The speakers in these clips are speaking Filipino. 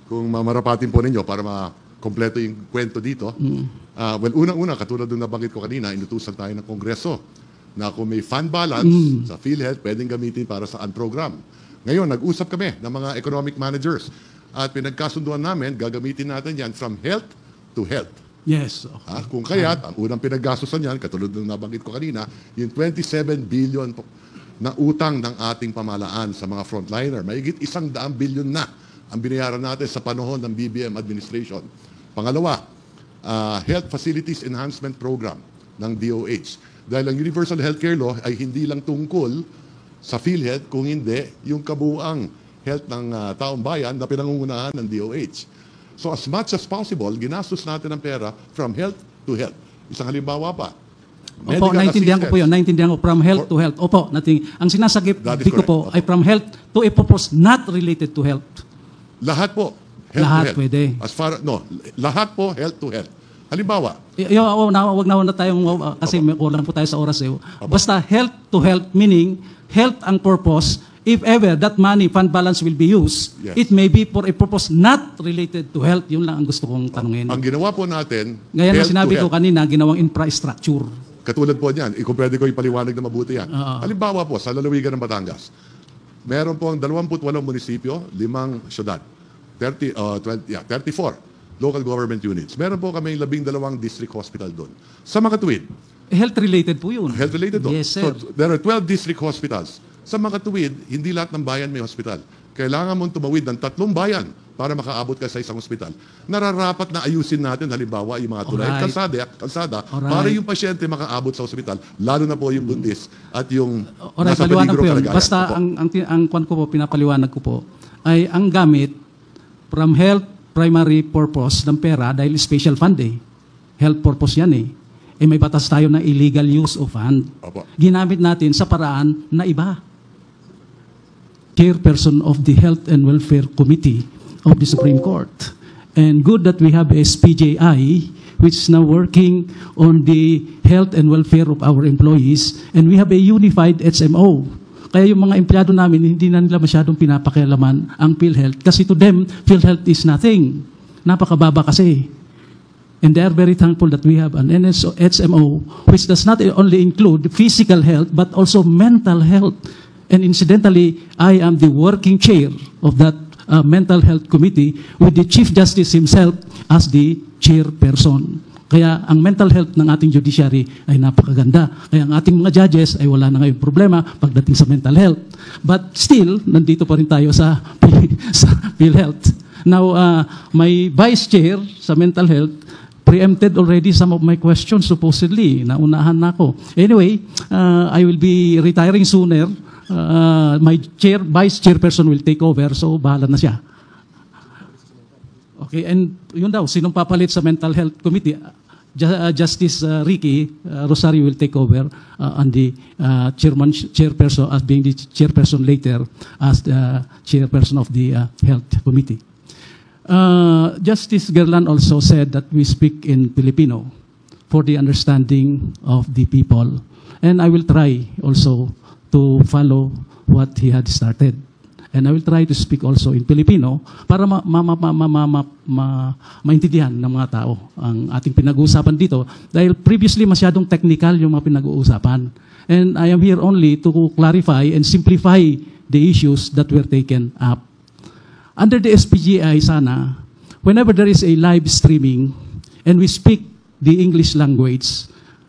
kung mamarapatin po ninyo para makompleto yung kwento dito. Well, unang-una, katulad ng nabanggit ko kanina, inutusan tayo ng Kongreso na kung may fund balance sa PhilHealth, pwedeng gamitin para sa program. Ngayon, nag-usap kami ng mga economic managers at pinagkasunduan namin, gagamitin natin yan from health to health. Yes. Kung kaya't, ang unang pinaggastusan yan, katulad ng nabanggit ko kanina, yung 27 billion na utang ng ating pamahalaan sa mga frontliner. Mahigit 100 billion na ang binayaran natin sa panahon ng BBM administration. Pangalawa, Health Facilities Enhancement Program ng DOH. Dahil ang Universal Healthcare Law ay hindi lang tungkol sa PhilHealth, kung hindi yung kabuuang health ng taong bayan na pinangungunahan ng DOH. So as much as possible, ginastos natin ang pera from health to health. Isang halimbawa pa. Opo, naintindihan ko po yun. Naintindihan ko from health to health. Opo, ang sinasagip ko po ay from health to a purpose not related to health. Lahat po. Health lahat to health. Pwede. Lahat po health to health. Halimbawa. Wag na tayong, kasi kulang po tayo sa oras. Basta health to health, meaning health ang purpose. If ever that money, fund balance will be used, it may be for a purpose not related to health. Yun lang ang gusto kong tanungin. Ang ginawa po natin, gaya na sinabi ko kanina, ginawang infrastructure. Katulad po niyan, kung pwede ko ipaliwanag na mabuti yan. Halimbawa po, sa lalawigan ng Batangas, meron po ang 28 munisipyo, 5 syudad, 34 local government units. Meron po kami 12 district hospital doon. Sa Makatuwid. Health-related po yun. Health-related doon. Yes, sir. So, there are 12 district hospitals. Sa Makatuwid, hindi lahat ng bayan may hospital. Kailangan mong tumawid ng 3 bayan para makaabot ka sa isang hospital. Nararapat na ayusin natin, halimbawa, yung mga tulay at kalsada para yung pasyente makaabot sa hospital, lalo na po yung buntis at yung nasa peligro kalagayan. Basta ang kwan ko po, pinapaliwanag ko po, ay ang gamit from health primary purpose ng pera dahil special fund Health purpose yan may batas tayo na illegal use of fund. Ginamit natin sa paraan na iba. Chairperson of the Health and Welfare Committee of the Supreme Court. And good that we have SPJI, which is now working on the health and welfare of our employees, and we have a unified HMO. Kaya yung mga empleyado namin, hindi na nila masyadong pinapakialaman ang PhilHealth. Kasi to them, PhilHealth is nothing. Napakababa kasi. And they are very thankful that we have an HMO, which does not only include physical health, but also mental health. And incidentally, I am the working chair of that Mental Health Committee with the Chief Justice himself as the chairperson. Kaya ang mental health ng ating judiciary ay napakaganda. Kaya ang ating mga judges ay wala na ngayong problema pagdating sa mental health. But still, nandito pa rin tayo sa PhilHealth. Now, my vice chair sa mental health preempted already some of my questions supposedly. Naunahan na ako. Anyway, I will be retiring sooner. My vice chairperson will take over, so bahala na siya. Okay, and yun daw, sinong papalit sa Mental Health Committee? Justice Ricky Rosario will take over on the chairperson, as being the chairperson later as the chairperson of the Health Committee. Justice Gerlan also said that we speak in Filipino for the understanding of the people. And I will try also to follow what he had started. And I will try to speak also in Filipino para maintindihan ng mga tao ang ating pinag-uusapan dito. Dahil previously masyadong technical yung mga pinag-uusapan. And I am here only to clarify and simplify the issues that were taken up. Under the SPGI sana, whenever there is a live streaming and we speak the English language,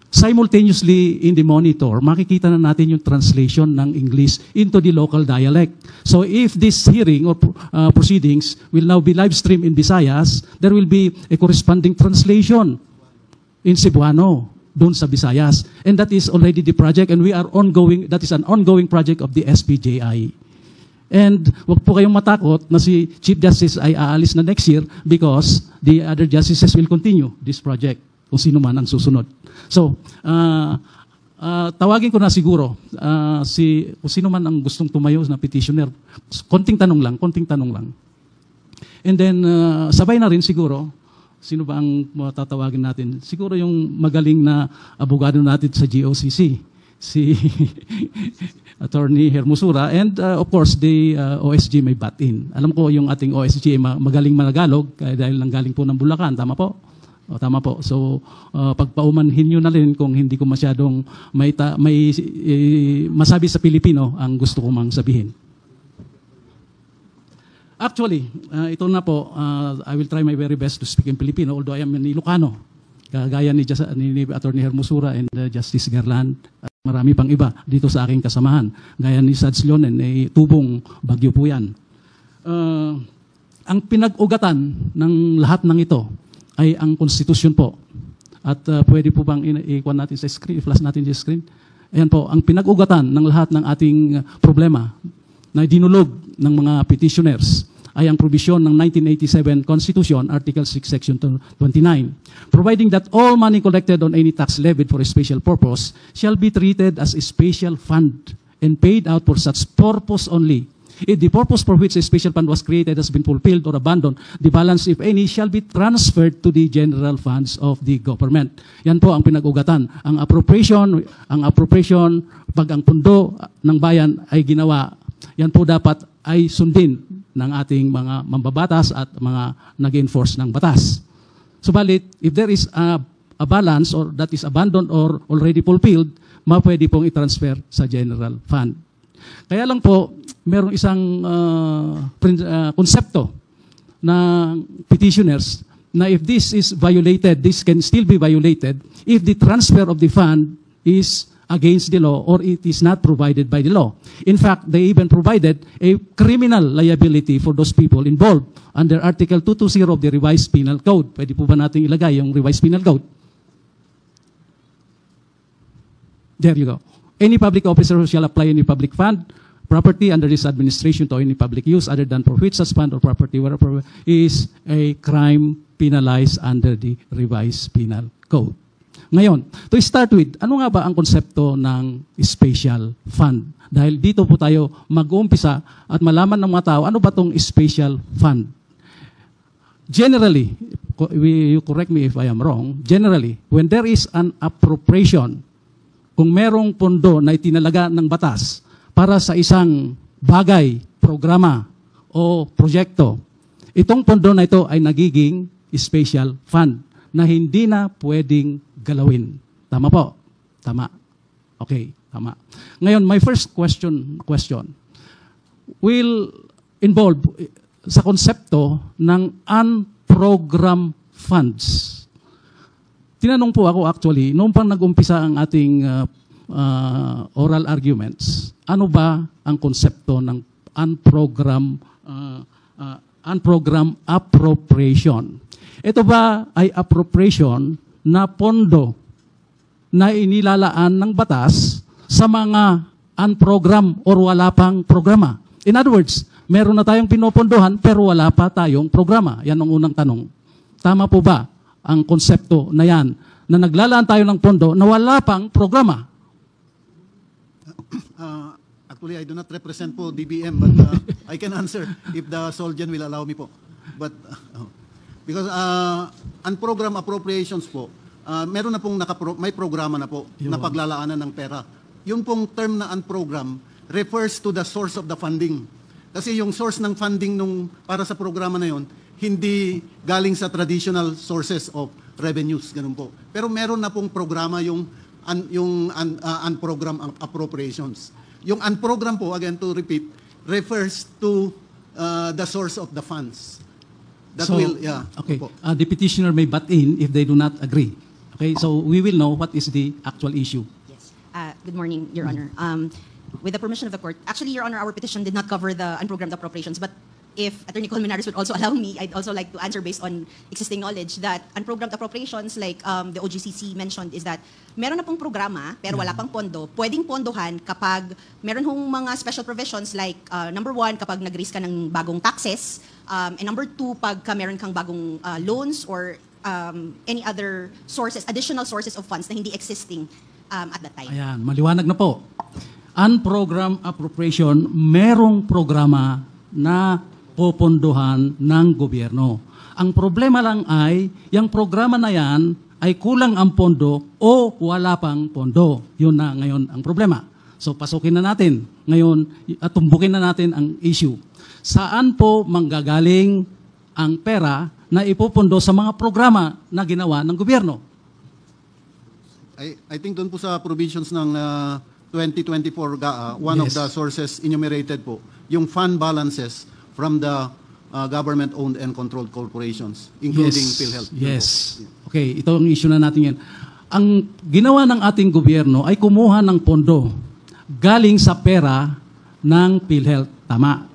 simultaneously in the monitor, makikita na natin yung translation ng English into the local dialect. So if this hearing or proceedings will now be live streamed in Visayas, there will be a corresponding translation in Cebuano, doon sa Visayas. And that is already the project, and we are ongoing, that is an ongoing project of the SPJI. And wag po kayong matakot na si Chief Justice ay aalis na next year because the other justices will continue this project, kung sino man ang susunod. So, tawagin ko na siguro kung sino man ang gustong tumayo na petitioner. Konting tanong lang. And then, sabay na rin siguro, sino ba ang tatawagin natin? Siguro yung magaling na abogado natin sa GOCC, si Attorney Hermosura, and of course the OSG may butt in. Alam ko yung ating OSG ay magaling managalog dahil nanggaling po ng Bulacan, tama po? O, tama po. So pagpaumanhin nyo na rin kung hindi ko masyadong masabi sa Pilipino ang gusto ko mang sabihin. Actually, ito na po, I will try my very best to speak in Filipino, although I am an Ilocano. Kagaya ni Attorney Hermosura and Justice Garland at marami pang iba dito sa aking kasamahan. Gaya ni Sads Leonen, tubong Bagyo po yan. Ang pinag-ugatan ng lahat ng ito ay ang konstitusyon po. At pwede po bang i-ikuan natin sa screen, i-flash natin sa screen? Ayan po, ang pinag-ugatan ng lahat ng ating problema na dinulog ng mga petitioners ay ang provision ng 1987 Constitution, Article 6, Section 29, providing that all money collected on any tax levied for a special purpose shall be treated as a special fund and paid out for such purpose only. If the purpose for which a special fund was created has been fulfilled or abandoned, the balance, if any, shall be transferred to the general funds of the government. Yan po ang pinag-ugatan. Ang appropriation, pag ang pundo ng bayan ay ginawa, yan po dapat ay sundin ng ating mga mambabatas at mga nag-enforce ng batas. Subalit, if there is a balance or that is abandoned or already fulfilled, pwede pong i-transfer sa general fund. Kaya lang po, merong isang konsepto ng petitioners na if this is violated, this can still be violated if the transfer of the fund is against the law or it is not provided by the law. In fact, they even provided a criminal liability for those people involved under Article 220 of the Revised Penal Code. Pwede po ba natin ilagay yung Revised Penal Code? There you go. Any public officer who shall apply any public fund, property under this administration to any public use other than for which such fund or property wherever is a crime penalized under the Revised Penal Code. Ngayon, to start with, ano nga ba ang konsepto ng special fund? Dahil dito po tayo mag-uumpisa at malaman ng mga tao, ano ba itong special fund? Generally, you correct me if I am wrong, generally, when there is an appropriation, kung merong pondo na itinalaga ng batas para sa isang bagay, programa o proyekto, itong pondo na ito ay nagiging special fund na hindi na pwedeng galawin. Tama po? Tama. Okay, tama. Ngayon, my first question will involve sa konsepto ng unprogrammed funds. Tinanong po ako actually, noong pang nag-umpisa ang ating oral arguments, ano ba ang konsepto ng unprogrammed appropriation? Ito ba ay appropriation na pondo na inilalaan ng batas sa mga unprogrammed or wala pang programa? In other words, meron na tayong pinopondohan pero wala pa tayong programa. Yan ang unang tanong. Tama po ba ang konsepto na yan na naglalaan tayo ng pondo na wala pang programa? Actually, I do not represent po DBM, but I can answer if the Soldian will allow me po. But because unprogrammed appropriations po, meron na pong may programa na po na paglalaanan ng pera. Yung pong term na unprogrammed refers to the source of the funding. Kasi yung source ng funding para sa programa na yon, hindi galing sa traditional sources of revenues, ganun po. Pero meron na pong programa yung unprogrammed appropriations. Yung unprogrammed po, again to repeat, refers to the source of the funds. That so, will, yeah. Okay. The petitioner may butt in if they do not agree. Okay, so we will know what is the actual issue. Yes. Good morning, Your Honor. With the permission of the court, actually, Your Honor, our petition did not cover the unprogrammed appropriations, but if Attorney Colmenares would also allow me, I'd also like to answer based on existing knowledge that unprogrammed appropriations, like the OGCC mentioned, is that meron na pong programa, pero wala pang pondo. Pwedeng pondohan kapag meron hong mga special provisions like number 1, kapag nag-raise ka ng bagong taxes, and number 2, pagka meron kang bagong loans or any other sources, additional sources of funds na hindi existing at that time. Ayan, maliwanag na po. Unprogrammed appropriation, merong programa na popondohan ng gobyerno. Ang problema lang ay, yung programa na yan ay kulang ang pondo o wala pang pondo. Yun na ngayon ang problema. So pasukin na natin ngayon at tumbukin na natin ang issue. Saan po manggagaling ang pera na ipupondo sa mga programa na ginawa ng gobyerno? I think doon po sa provisions ng 2024 GAA, one of Yes. the sources enumerated po, yung fund balances from the government-owned and controlled corporations, including PhilHealth. Yun Yes. po. Okay, ito ang issue na natin yan. Ang ginawa ng ating gobyerno ay kumuha ng pondo galing sa pera ng PhilHealth. Tama.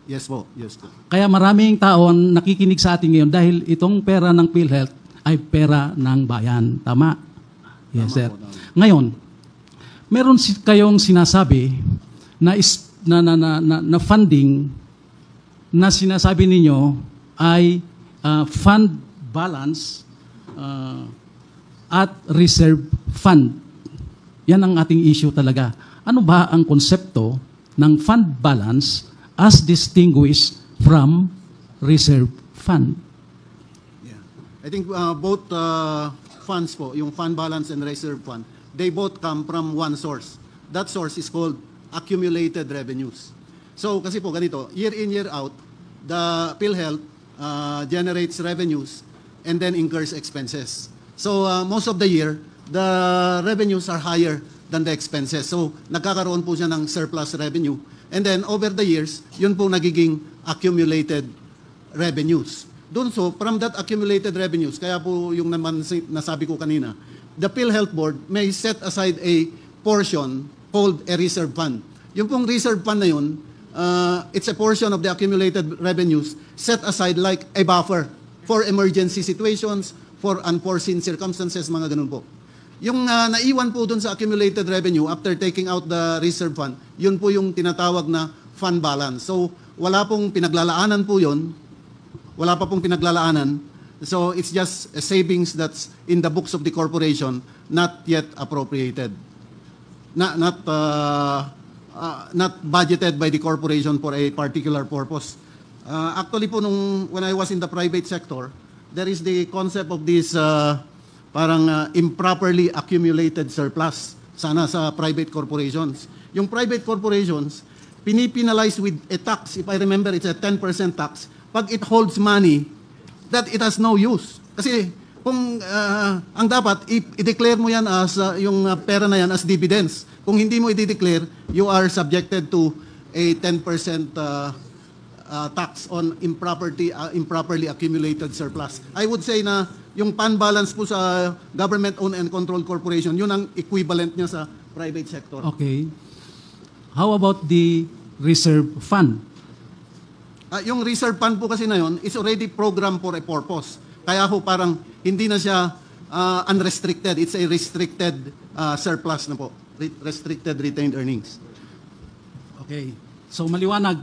Yes po, yes po. Kaya maraming tao ang nakikinig sa atin ngayon dahil itong pera ng PhilHealth ay pera ng bayan. Tama? Yes, Tama sir. po, tama. Ngayon, meron kayong sinasabi na funding na sinasabi ninyo ay fund balance at reserve fund. Yan ang ating issue talaga. Ano ba ang konsepto ng fund balance as distinguished from reserve fund? Yeah. I think both funds po, yung fund balance and reserve fund, they both come from one source. That source is called accumulated revenues. So kasi po ganito, year in, year out, the PhilHealth generates revenues and then incurs expenses. So most of the year, the revenues are higher than the expenses. So nagkakaroon po siya ng surplus revenue. And then over the years, yun po nagiging accumulated revenues. Doon so, from that accumulated revenues, kaya po yung naman nasabi ko kanina, the PhilHealth Board may set aside a portion called a reserve fund. Yung pong reserve fund na yun, it's a portion of the accumulated revenues set aside like a buffer for emergency situations, for unforeseen circumstances, mga ganun po. Yung naiwan po dun sa accumulated revenue after taking out the reserve fund, yun po yung tinatawag na fund balance. So wala pong pinaglalaanan po yun, wala pa pong pinaglalaanan. So it's just a savings that's in the books of the corporation, not yet appropriated. Not budgeted by the corporation for a particular purpose. Actually po, when I was in the private sector, there is the concept of this improperly accumulated surplus sana sa private corporations. Yung private corporations, pinipinalize with a tax. If I remember, it's a 10% tax. Pag it holds money that it has no use. Kasi kung ang dapat, i-declare mo yan as yung pera na yan as dividends. Kung hindi mo i-declare, you are subjected to a 10% tax on improperly accumulated surplus. I would say na yung fund balance po sa government-owned and controlled corporation, yun ang equivalent niya sa private sector. Okay. How about the reserve fund? Yung reserve fund po kasi na yun is already programmed for a purpose. Kaya ho parang hindi na siya unrestricted. It's a restricted surplus na po. Restricted retained earnings. Okay. So maliwanag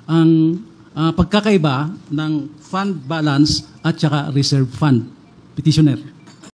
ang pagkakaiba ng fund balance at saka reserve fund. Petitioner.